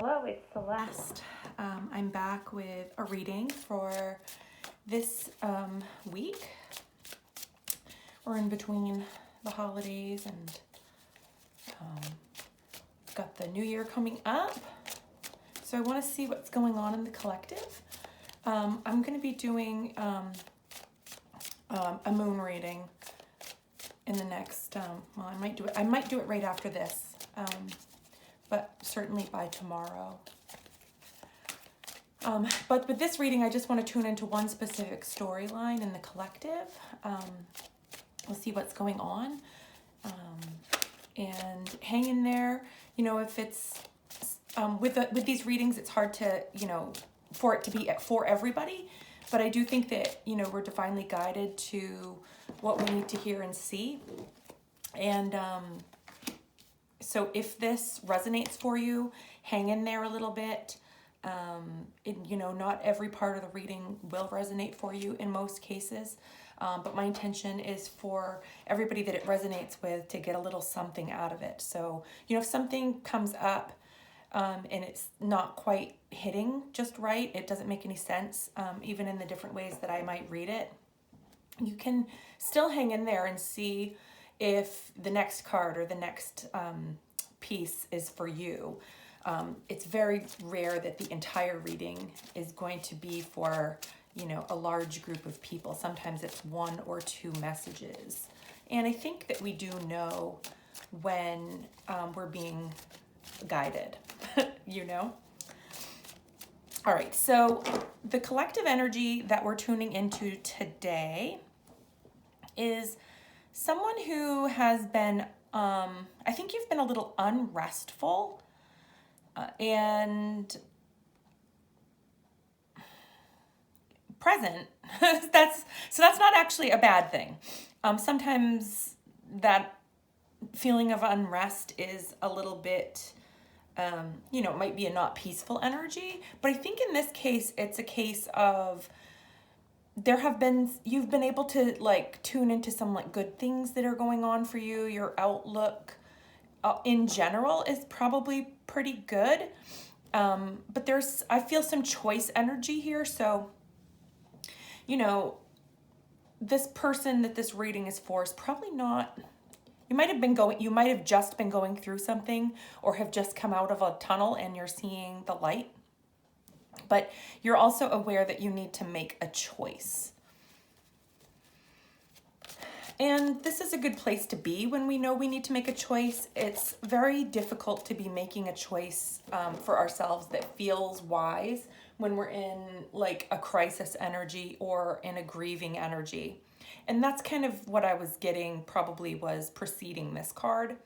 Hello, it's Celeste. I'm back with a reading for this week. We're in between the holidays and got the new year coming up. So I want to see what's going on in the collective. I'm going to be doing a moon reading in the next, well, I might do it right after this. But certainly by tomorrow. But with this reading, I just want to tune into one specific storyline in the collective. We'll see what's going on. And hang in there. You know, if it's, with these readings, it's hard to, for it to be for everybody. But I do think that, we're divinely guided to what we need to hear and see. And, so if this resonates for you, hang in there a little bit. Not every part of the reading will resonate for you in most cases. But my intention is for everybody that it resonates with to get a little something out of it. So, if something comes up and it's not quite hitting just right, it doesn't make any sense, even in the different ways that I might read it, you can still hang in there and see if the next card or the next piece is for you. It's very rare that the entire reading is going to be for, a large group of people. Sometimes it's one or two messages. And I think that we do know when we're being guided, All right, so the collective energy that we're tuning into today is someone who has been, I think you've been a little unrestful and present. that's not actually a bad thing. Sometimes that feeling of unrest is a little bit, it might be a not peaceful energy, but I think in this case, it's a case of you've been able to tune into some good things that are going on for you. Your outlook in general is probably pretty good. But I feel some choice energy here. So, this person that this reading is for is probably not, you might have just been going through something or have just come out of a tunnel and you're seeing the light. But you're also aware that you need to make a choice. And this is a good place to be when we know we need to make a choice. It's very difficult to be making a choice for ourselves that feels wise when we're in a crisis energy or in a grieving energy. And that's kind of what I was getting probably was preceding this card.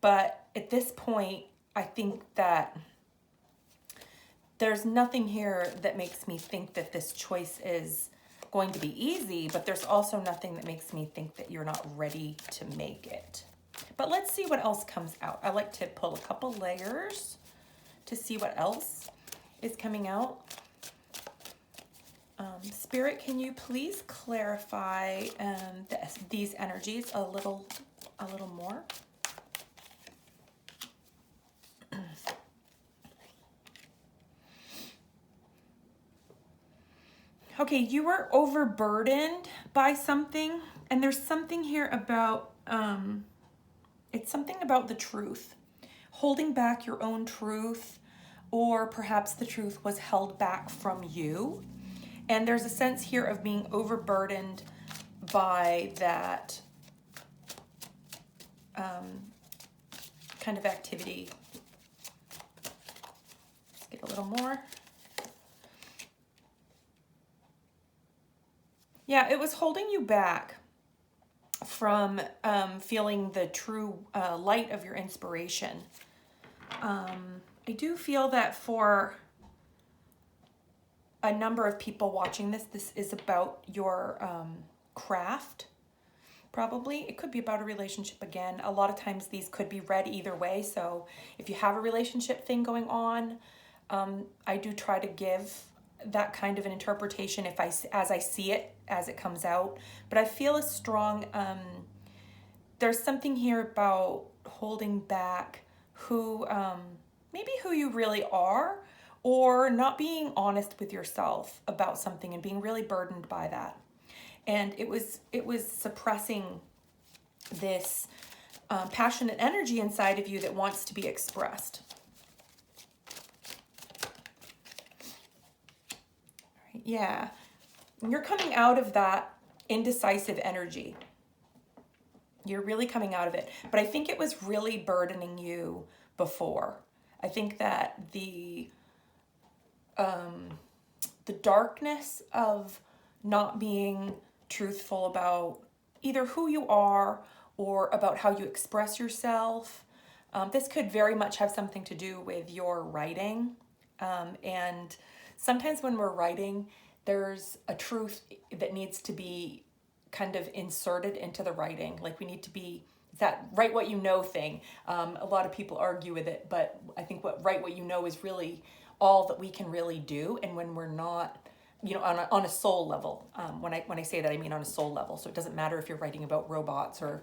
But at this point, I think that there's nothing here that makes me think that this choice is going to be easy, but there's also nothing that makes me think that you're not ready to make it. But let's see what else comes out. I like to pull a couple layers to see what else is coming out. Spirit, can you please clarify these energies a little more? Okay, you were overburdened by something, and there's something here about, it's something about the truth. Holding back your own truth, or perhaps the truth was held back from you. And there's a sense here of being overburdened by that kind of activity. Let's get a little more. Yeah, it was holding you back from feeling the true light of your inspiration. I do feel that for a number of people watching this is about your craft, probably. It could be about a relationship again. A lot of times these could be read either way. So if you have a relationship thing going on, I do try to give that kind of an interpretation as I see it, as it comes out. But I feel a strong, there's something here about holding back who, maybe who you really are, or not being honest with yourself about something and being really burdened by that. And it was suppressing this passionate energy inside of you that wants to be expressed. Yeah, you're coming out of that indecisive energy. You're really coming out of it. But I think it was really burdening you before. I think that the darkness of not being truthful about either who you are or about how you express yourself. This could very much have something to do with your writing. And sometimes when we're writing, there's a truth that needs to be kind of inserted into the writing. Like we need to be, that write what you know thing. A lot of people argue with it, but I think write what you know is really all that we can really do. And when we're not, you know, on a soul level, when I say that, I mean on a soul level. So it doesn't matter if you're writing about robots or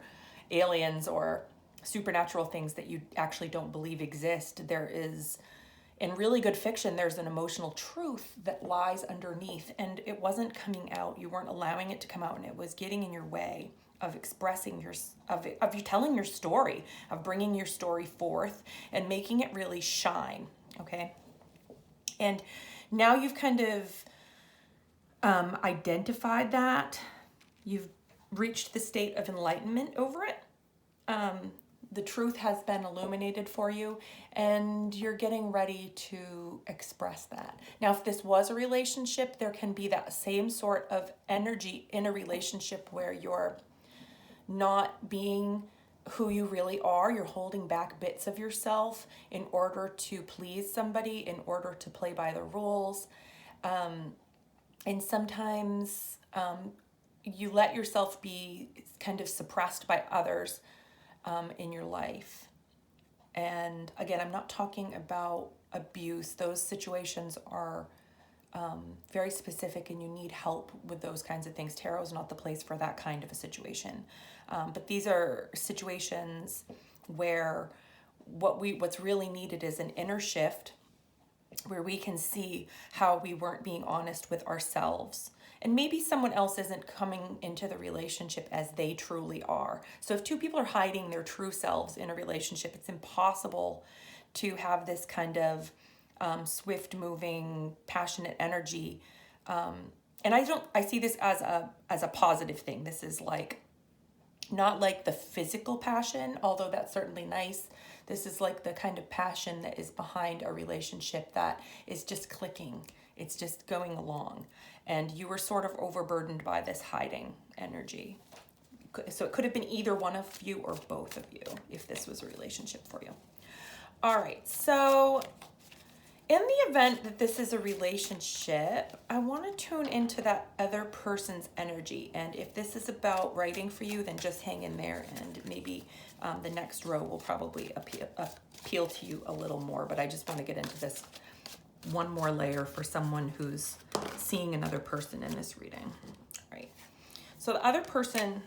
aliens or supernatural things that you actually don't believe exist. There is, in really good fiction, there's an emotional truth that lies underneath, and it wasn't coming out. You weren't allowing it to come out, and it was getting in your way of expressing of you telling your story, of bringing your story forth and making it really shine. Okay. And now you've kind of identified that. You've reached the state of enlightenment over it. The truth has been illuminated for you, and you're getting ready to express that. Now, if this was a relationship, there can be that same sort of energy in a relationship where you're not being who you really are. You're holding back bits of yourself in order to please somebody, in order to play by the rules. And sometimes you let yourself be kind of suppressed by others in your life. And again, I'm not talking about abuse. Those situations are very specific, and you need help with those kinds of things. Tarot is not the place for that kind of a situation. But these are situations where what's really needed is an inner shift, where we can see how we weren't being honest with ourselves. And maybe someone else isn't coming into the relationship as they truly are. So if two people are hiding their true selves in a relationship, it's impossible to have this kind of swift moving, passionate energy. And I see this as a positive thing. This is like, not like the physical passion, although that's certainly nice. This is like the kind of passion that is behind a relationship that is just clicking. It's just going along. And you were sort of overburdened by this hiding energy. So it could have been either one of you or both of you if this was a relationship for you. All right, so in the event that this is a relationship, I want to tune into that other person's energy. And if this is about writing for you, then just hang in there, and maybe the next row will probably appeal to you a little more. But I just want to get into this one more layer for someone who's seeing another person in this reading. All right. So the other person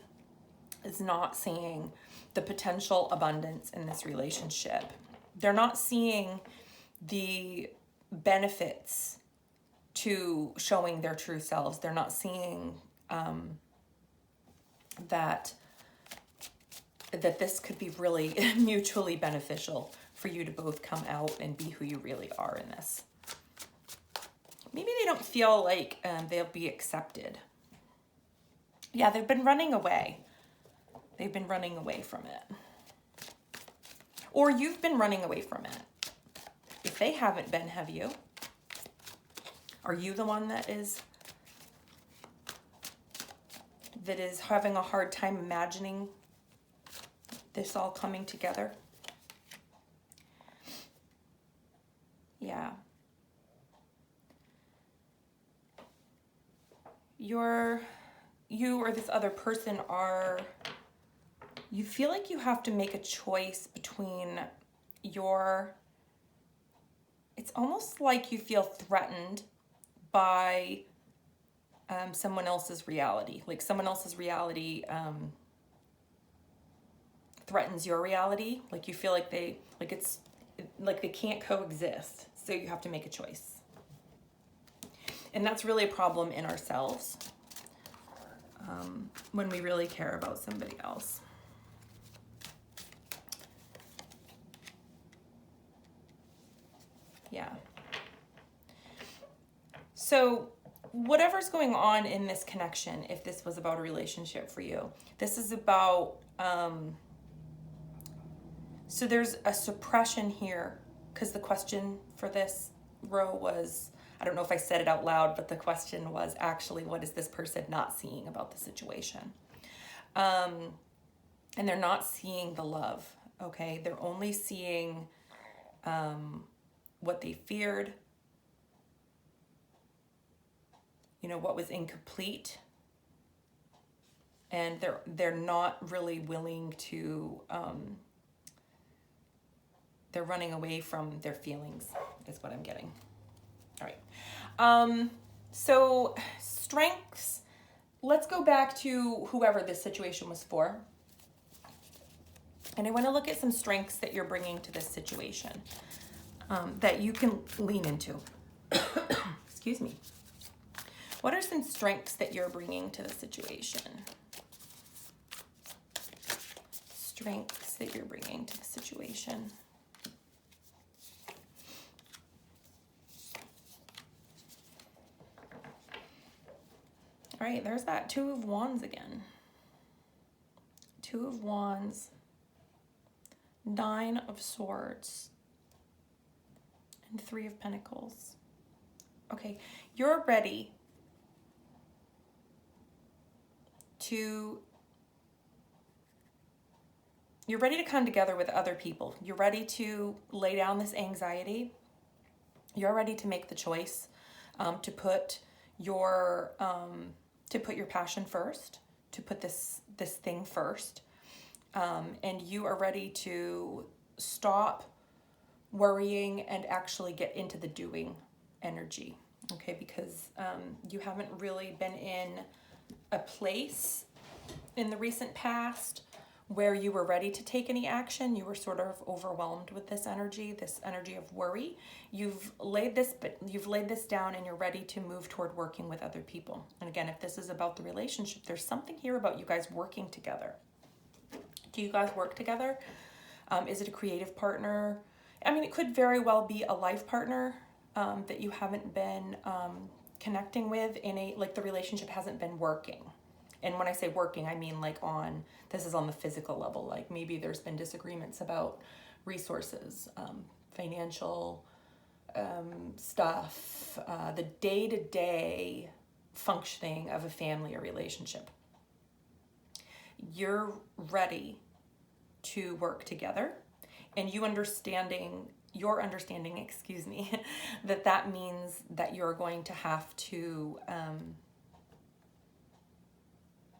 is not seeing the potential abundance in this relationship. They're not seeing the benefits to showing their true selves. They're not seeing that this could be really mutually beneficial for you to both come out and be who you really are in this. Maybe they don't feel like they'll be accepted. Yeah, they've been running away. They've been running away from it. Or you've been running away from it. If they haven't been, have you? Are you the one that is having a hard time imagining this all coming together? Yeah. You or this other person you feel like you have to make a choice between it's almost like you feel threatened by someone else's reality. Like someone else's reality threatens your reality. Like you feel like they can't coexist. So you have to make a choice. And that's really a problem in ourselves when we really care about somebody else. Yeah. So whatever's going on in this connection, if this was about a relationship for you, this is about, so there's a suppression here, because the question for this row was, I don't know if I said it out loud, but the question was actually, what is this person not seeing about the situation? And they're not seeing the love, okay? They're only seeing what they feared, you know, what was incomplete, and they're not really willing to, they're running away from their feelings, is what I'm getting. All right. So strengths, let's go back to whoever this situation was for. And I want to look at some strengths that you're bringing to this situation that you can lean into. Excuse me. What are some strengths that you're bringing to the situation? Strengths that you're bringing to the situation. All right, there's that Two of Wands again. Two of Wands, Nine of Swords, and Three of Pentacles. Okay, you're ready to come together with other people. You're ready to lay down this anxiety. You're ready to make the choice to put your passion first, to put this thing first, and you are ready to stop worrying and actually get into the doing energy, okay? Because you haven't really been in a place in the recent past where you were ready to take any action. You were sort of overwhelmed with this energy of worry. You've laid this down and you're ready to move toward working with other people. And again, if this is about the relationship, there's something here about you guys working together. Do you guys work together? Is it a creative partner? I mean, it could very well be a life partner that you haven't been connecting with the relationship hasn't been working. And when I say working, I mean this is on the physical level. Like maybe there's been disagreements about resources, financial stuff, the day-to-day functioning of a family or relationship. You're ready to work together, and you're understanding, that means that you're going to have to,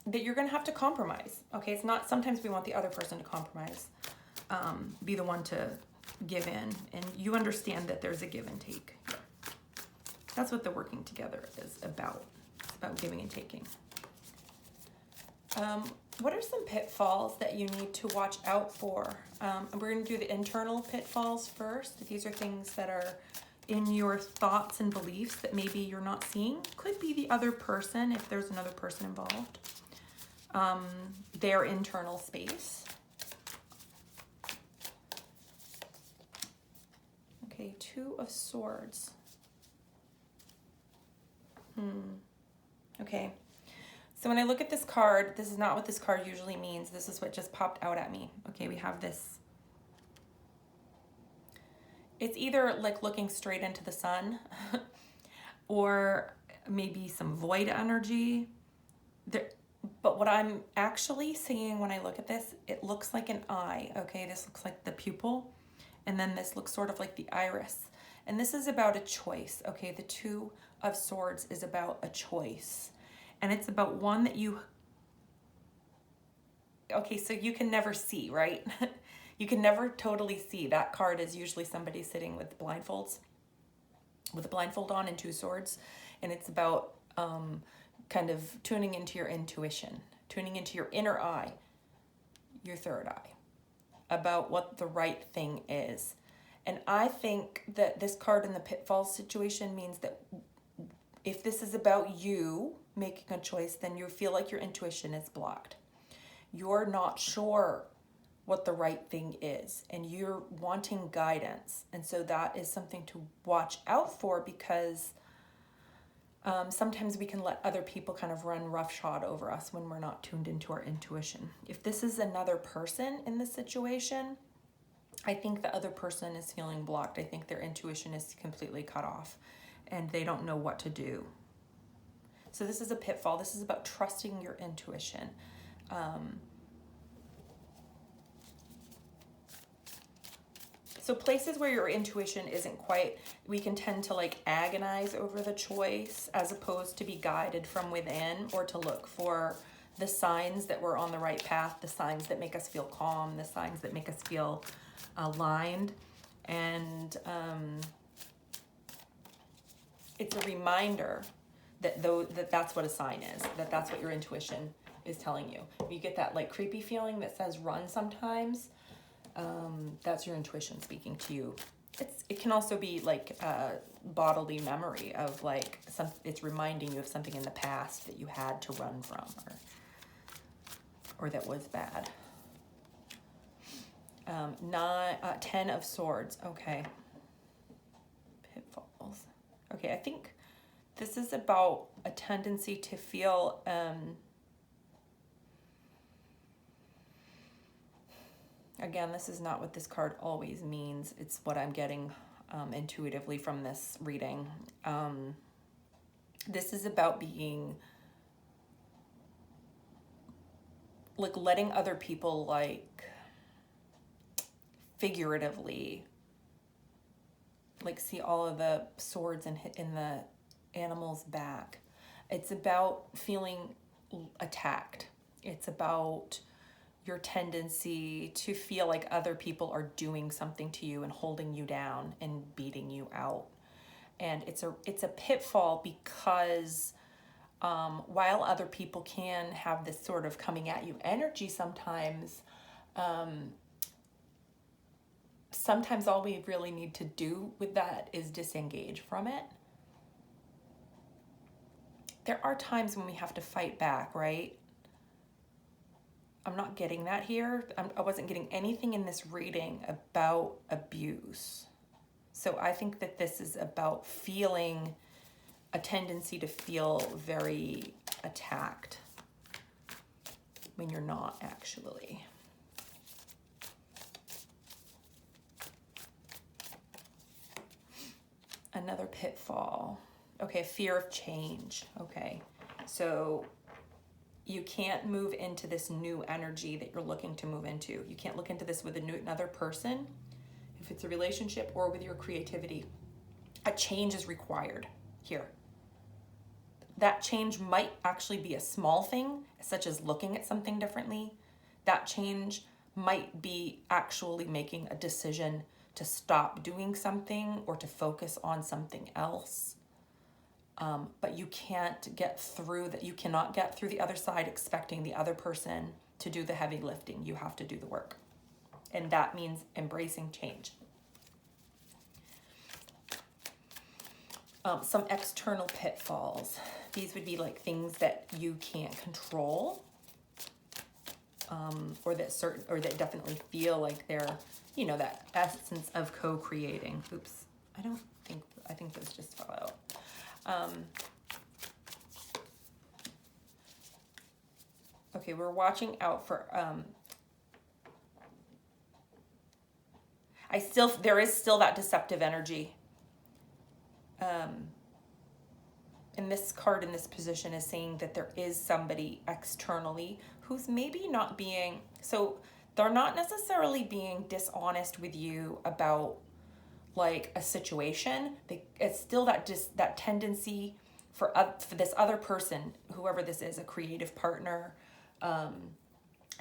that you're going to have to compromise. Okay, it's not, sometimes we want the other person to compromise, be the one to give in, and you understand that there's a give and take. That's what the working together is about. It's about giving and taking. What are some pitfalls that you need to watch out for? We're going to do the internal pitfalls first. These are things that are in your thoughts and beliefs that maybe you're not seeing. Could be the other person, if there's another person involved. Their internal space. Okay, Two of Swords. Okay. So when I look at this card, this is not what this card usually means. This is what just popped out at me. Okay, we have this. It's either like looking straight into the sun or maybe some void energy. But what I'm actually seeing when I look at this, it looks like an eye, okay? This looks like the pupil, and then this looks sort of like the iris. And this is about a choice, okay? The Two of Swords is about a choice. And it's about one that you, okay, so you can never see, right? You can never totally see. That card is usually somebody sitting with blindfolds, with a blindfold on and two swords. And it's about kind of tuning into your intuition, tuning into your inner eye, your third eye. about what the right thing is. And I think that this card in the Pitfalls situation means that if this is about you making a choice, then you feel like your intuition is blocked. You're not sure what the right thing is, and you're wanting guidance. And so that is something to watch out for, because sometimes we can let other people kind of run roughshod over us when we're not tuned into our intuition. If this is another person in this situation, I think the other person is feeling blocked. I think their intuition is completely cut off and they don't know what to do. So this is a pitfall. This is about trusting your intuition. So places where your intuition isn't quite, we can tend to like agonize over the choice as opposed to be guided from within, or to look for the signs that we're on the right path, the signs that make us feel calm, the signs that make us feel aligned. And it's a reminder that that's what a sign is, that's what your intuition is telling you. If you get that like creepy feeling that says run sometimes, that's your intuition speaking to you. It can also be like bodily memory of like it's reminding you of something in the past that you had to run from, or that was bad. 10 of Swords. Okay. Pitfalls. Okay, I think this is about a tendency to feel again, this is not what this card always means. It's what I'm getting intuitively from this reading. This is about being like letting other people like figuratively like see all of the swords in the animal's back. It's about feeling attacked. It's about your tendency to feel like other people are doing something to you and holding you down and beating you out. And it's a pitfall because while other people can have this sort of coming at you energy sometimes, sometimes all we really need to do with that is disengage from it. There are times when we have to fight back, right? I'm not getting that here. I wasn't getting anything in this reading about abuse. So I think that this is about feeling a tendency to feel very attacked when you're not actually. Another pitfall. Okay, fear of change. Okay, so you can't move into this new energy that you're looking to move into. You can't look into this with another person, if it's a relationship, or with your creativity. A change is required here. That change might actually be a small thing, such as looking at something differently. That change might be actually making a decision to stop doing something or to focus on something else. But you can't get through that. You cannot get through the other side expecting the other person to do the heavy lifting. You have to do the work. And that means embracing change. Some external pitfalls. These would be like things that you can't control, or that definitely feel like they're, that essence of co-creating. Oops, I think those just fell out. Okay, we're watching out for, there is still that deceptive energy. And this card in this position is saying that there is somebody externally who's maybe not being, so they're not necessarily being dishonest with you about like a situation. It's still that tendency for this other person, whoever this is, a creative partner,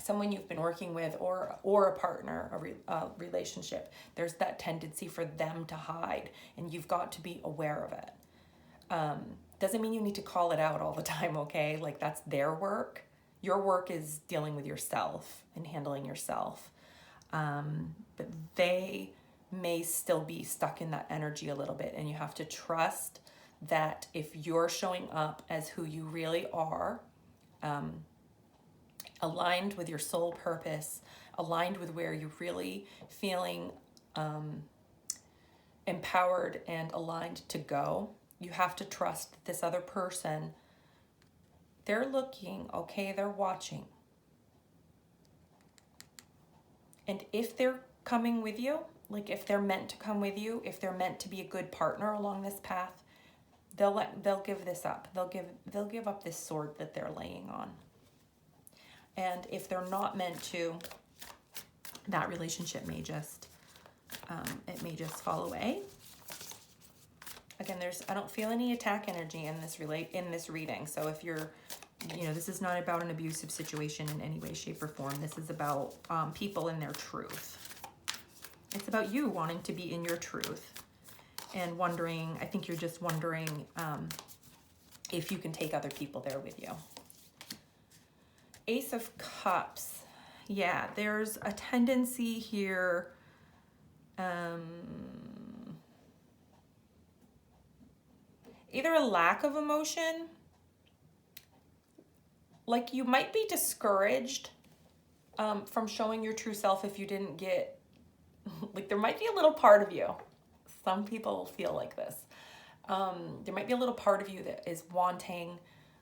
someone you've been working with, or a partner, a relationship. There's that tendency for them to hide, and you've got to be aware of it. Doesn't mean you need to call it out all the time, okay? Like that's their work. Your work is dealing with yourself and handling yourself. But they may still be stuck in that energy a little bit, and you have to trust that if you're showing up as who you really are, aligned with your soul purpose, aligned with where you're really feeling empowered and aligned to go, you have to trust that this other person, they're looking, okay, they're watching. And if they're coming with you, like if they're meant to come with you, if they're meant to be a good partner along this path, they'll give this up. They'll give up this sword that they're laying on. And if they're not meant to, that relationship may just it may just fall away. Again, I don't feel any attack energy in this reading. So if you're, this is not about an abusive situation in any way, shape, or form. This is about people in their truth. It's about you wanting to be in your truth and wondering, I think you're just wondering if you can take other people there with you. Ace of Cups. Yeah, there's a tendency here. Either a lack of emotion, like you might be discouraged from showing your true self if you didn't get, like there might be a little part of you. Some people feel like this. There might be a little part of you that is wanting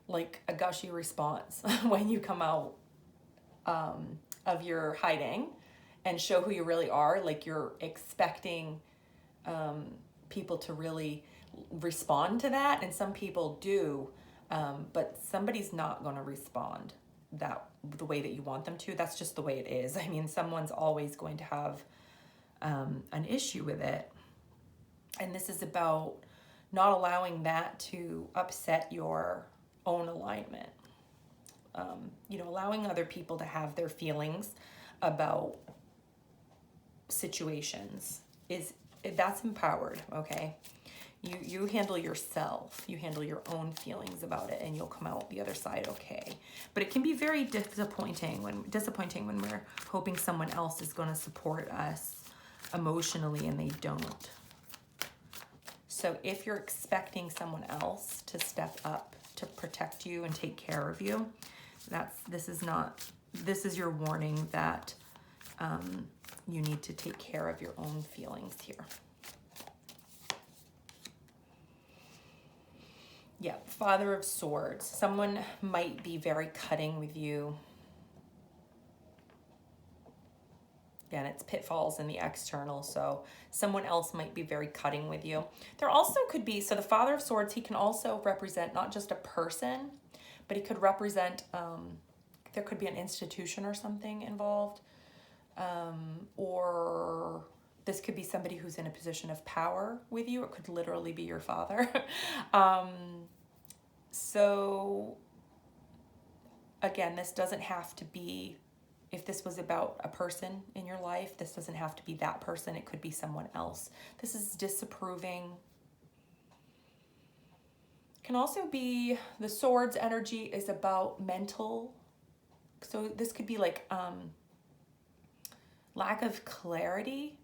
like a gushy response when you come out of your hiding and show who you really are. Like you're expecting people to really respond to that, and some people do, but somebody's not going to respond the way that you want them to. That's just the way it is. I mean, someone's always going to have an issue with it, and this is about not allowing that to upset your own alignment. Allowing other people to have their feelings about situations that's empowered. Okay, you handle yourself, you handle your own feelings about it, and you'll come out the other side okay. But it can be very disappointing when we're hoping someone else is going to support us emotionally and they don't. So if you're expecting someone else to step up to protect you and take care of you, this is your warning that you need to take care of your own feelings here. Yeah, Father of Swords. Someone might be very cutting with you. Again, it's pitfalls in the external, so someone else might be very cutting with you. There also could be, so the Father of Swords, he can also represent not just a person, but he could represent, there could be an institution or something involved, or this could be somebody who's in a position of power with you. It could literally be your father. So again, this doesn't have to be, if this was about a person in your life, this doesn't have to be that person. It could be someone else. This is disapproving. Can also be, the Swords energy is about mental. So this could be like lack of clarity.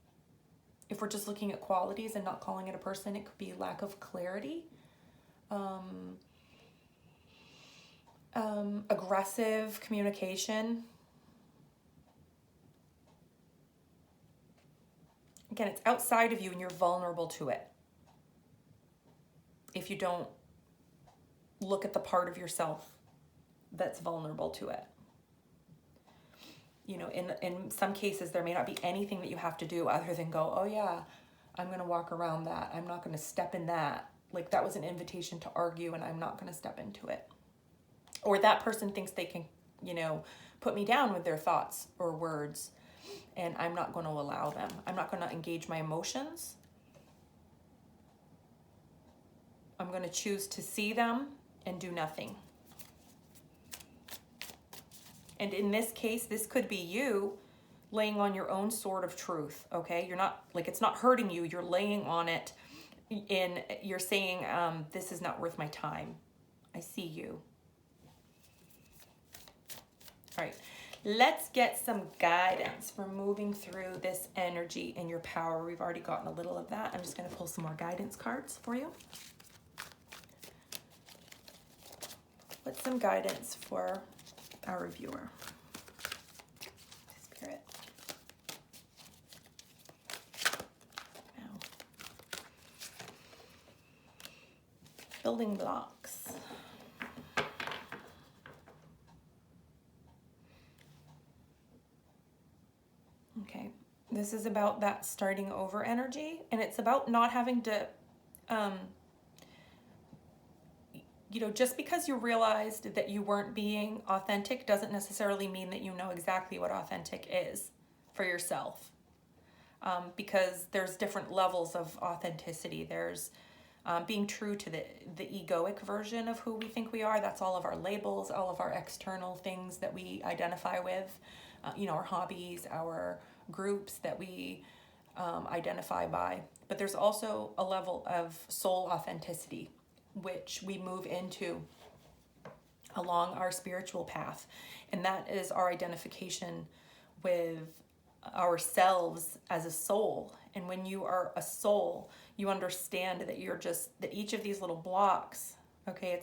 If we're just looking at qualities and not calling it a person, it could be lack of clarity. Aggressive communication. Again, it's outside of you and you're vulnerable to it. If you don't look at the part of yourself that's vulnerable to it. In some cases, there may not be anything that you have to do other than go, oh yeah, I'm going to walk around that. I'm not going to step in that. Like that was an invitation to argue and I'm not going to step into it. Or that person thinks they can, put me down with their thoughts or words, and I'm not going to allow them. I'm not going to engage my emotions. I'm going to choose to see them and do nothing. And in this case, this could be you laying on your own sword of truth, okay? You're not, like, it's not hurting you. You're laying on it you're saying, this is not worth my time. I see you. All right. Let's get some guidance for moving through this energy and your power. We've already gotten a little of that. I'm just going to pull some more guidance cards for you. What's some guidance for our viewer? Spirit. Wow. Building blocks. Okay, this is about that starting over energy, and it's about not having to, just because you realized that you weren't being authentic doesn't necessarily mean that you know exactly what authentic is for yourself. Because there's different levels of authenticity. There's being true to the egoic version of who we think we are. That's all of our labels, all of our external things that we identify with, our hobbies, our groups that we identify by. But there's also a level of soul authenticity, which we move into along our spiritual path. And that is our identification with ourselves as a soul. And when you are a soul, you understand that that each of these little blocks, okay,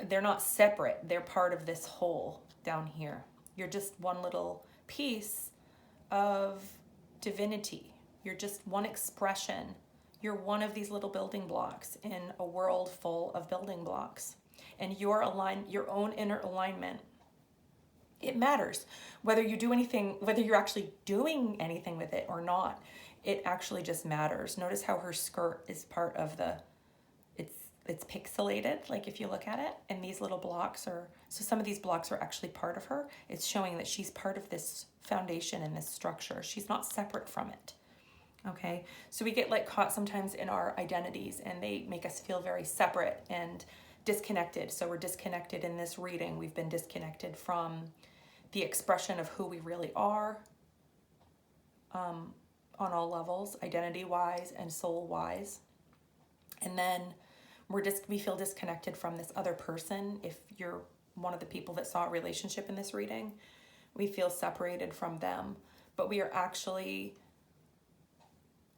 they're not separate. They're part of this whole down here. You're just one little piece of divinity. You're just one expression. You're one of these little building blocks in a world full of building blocks. And your own inner alignment, it matters. Whether you do anything, whether you're actually doing anything with it or not, it actually just matters. Notice how her skirt is part of it's pixelated, like if you look at it, and these little blocks so some of these blocks are actually part of her. It's showing that she's part of this foundation and this structure. She's not separate from it. Okay, so we get caught sometimes in our identities, and they make us feel very separate and disconnected. So we're disconnected in this reading. We've been disconnected from the expression of who we really are on all levels, identity-wise and soul-wise. And then we feel disconnected from this other person. If you're one of the people that saw a relationship in this reading, we feel separated from them, but we are actually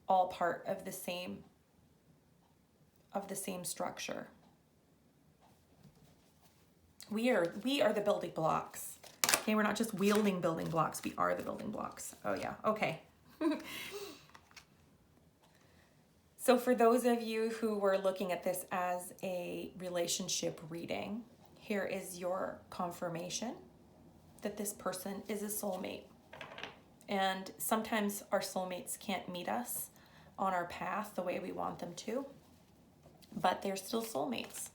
all part of the same structure. We are the building blocks. Okay, we're not just wielding building blocks, we are the building blocks. Oh yeah, okay. So for those of you who were looking at this as a relationship reading, here is your confirmation that this person is a soulmate. And sometimes our soulmates can't meet us on our path the way we want them to, but they're still soulmates.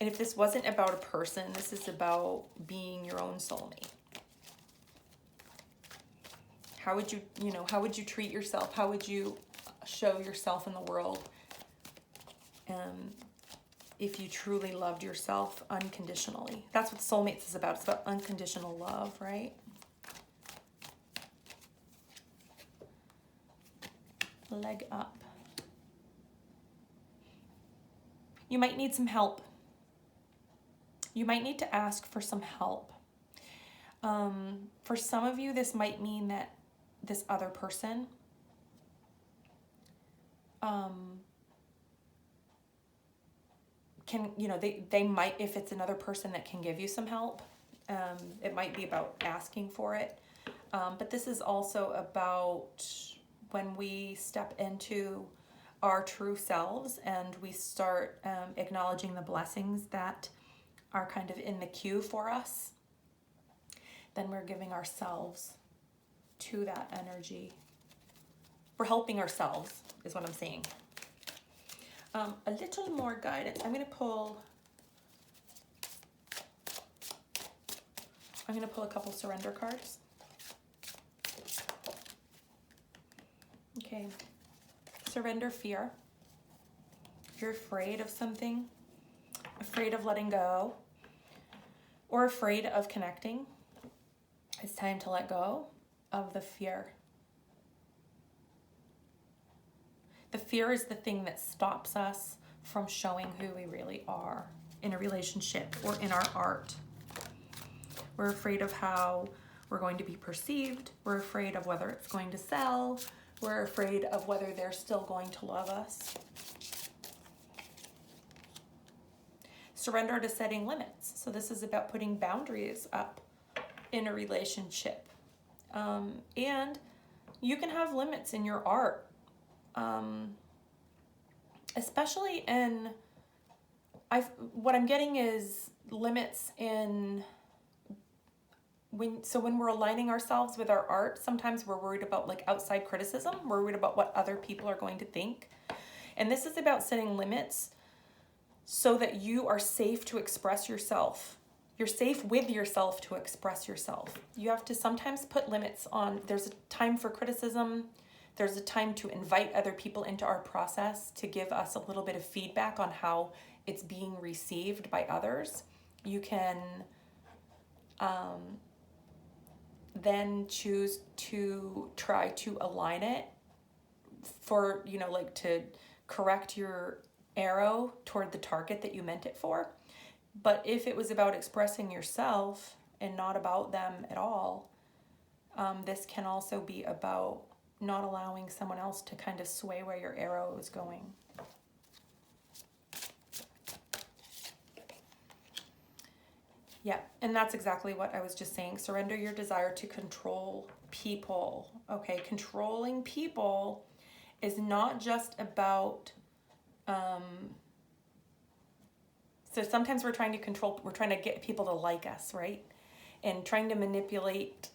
And if this wasn't about a person, this is about being your own soulmate. How would you treat yourself? How would you show yourself in the world if you truly loved yourself unconditionally? That's what soulmates is about. It's about unconditional love, right? Leg up. You might need some help. You might need to ask for some help. For some of you, this might mean that this other person can, they might, if it's another person that can give you some help, it might be about asking for it. But this is also about when we step into our true selves and we start acknowledging the blessings that are kind of in the queue for us, then we're giving ourselves to that energy. We're helping ourselves, is what I'm saying. A little more guidance. I'm going to pull a couple surrender cards. Okay. Surrender fear. If you're afraid of something, afraid of letting go, or afraid of connecting, it's time to let go of the fear. The fear is the thing that stops us from showing who we really are in a relationship or in our art. We're afraid of how we're going to be perceived. We're afraid of whether it's going to sell. We're afraid of whether they're still going to love us. Surrender to setting limits. So this is about putting boundaries up in a relationship. And you can have limits in your art. Especially in, what I'm getting is limits in, when we're aligning ourselves with our art, sometimes we're worried about like outside criticism. We're worried about what other people are going to think. And this is about setting limits so that you are safe to express yourself. You're safe with yourself to express yourself. You have to sometimes put limits on, there's a time for criticism. There's a time to invite other people into our process to give us a little bit of feedback on how it's being received by others. You can then choose to try to align it for, like to correct your arrow toward the target that you meant it for. But if it was about expressing yourself and not about them at all, this can also be about not allowing someone else to kind of sway where your arrow is going. Yeah, and that's exactly what I was just saying. Surrender your desire to control people. Okay, controlling people is not just about, so sometimes we're trying to get people to like us, right? And trying to manipulate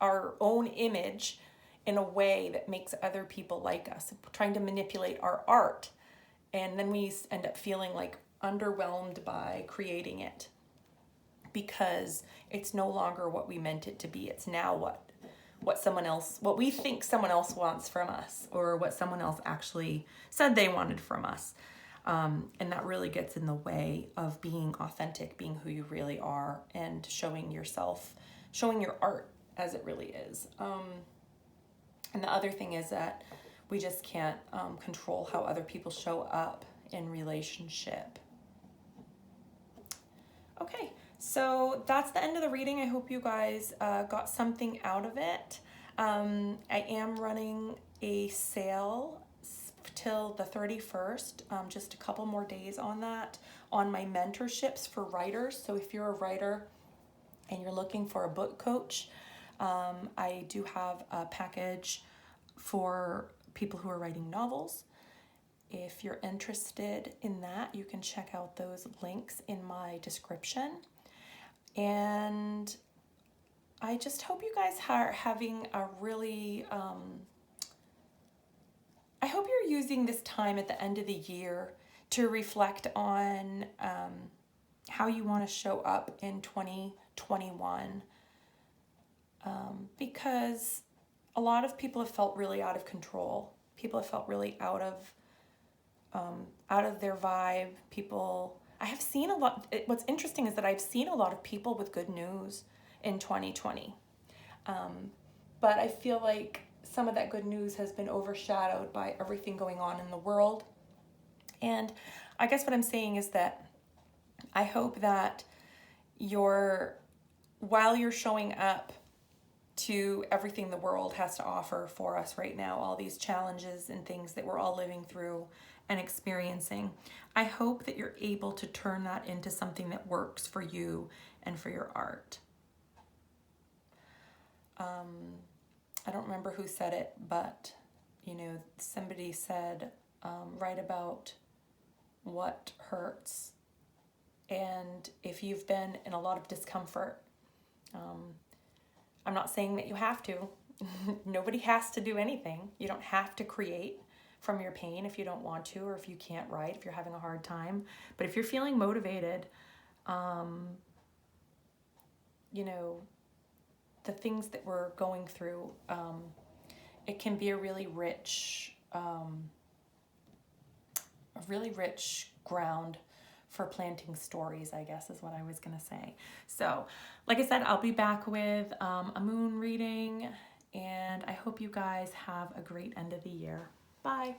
our own image in a way that makes other people like us. Trying to manipulate our art. And then we end up feeling like underwhelmed by creating it because it's no longer what we meant it to be. It's now what we think someone else wants from us, or what someone else actually said they wanted from us. And that really gets in the way of being authentic, being who you really are, and showing your art as it really is. And the other thing is that we just can't control how other people show up in relationship. Okay, so that's the end of the reading. I hope you guys got something out of it. I am running a sale till the 31st, just a couple more days on that, on my mentorships for writers. So if you're a writer and you're looking for a book coach, I do have a package for people who are writing novels. If you're interested in that, you can check out those links in my description. And I just hope you guys are having a really, I hope you're using this time at the end of the year to reflect on how you want to show up in 2021. Because a lot of people have felt really out of control. People have felt really out of their vibe. I have seen a lot. What's interesting is that I've seen a lot of people with good news in 2020. But I feel like some of that good news has been overshadowed by everything going on in the world. And I guess what I'm saying is that I hope that while you're showing up to everything the world has to offer for us right now, all these challenges and things that we're all living through and experiencing, I hope that you're able to turn that into something that works for you and for your art. I don't remember who said it, but somebody said, write about what hurts. And if you've been in a lot of discomfort, I'm not saying that you have to. Nobody has to do anything. You don't have to create from your pain if you don't want to, or if you can't write, if you're having a hard time. But if you're feeling motivated, the things that we're going through, it can be a really rich ground for planting stories, I guess is what I was going to say. So, like I said, I'll be back with a moon reading, and I hope you guys have a great end of the year. Bye.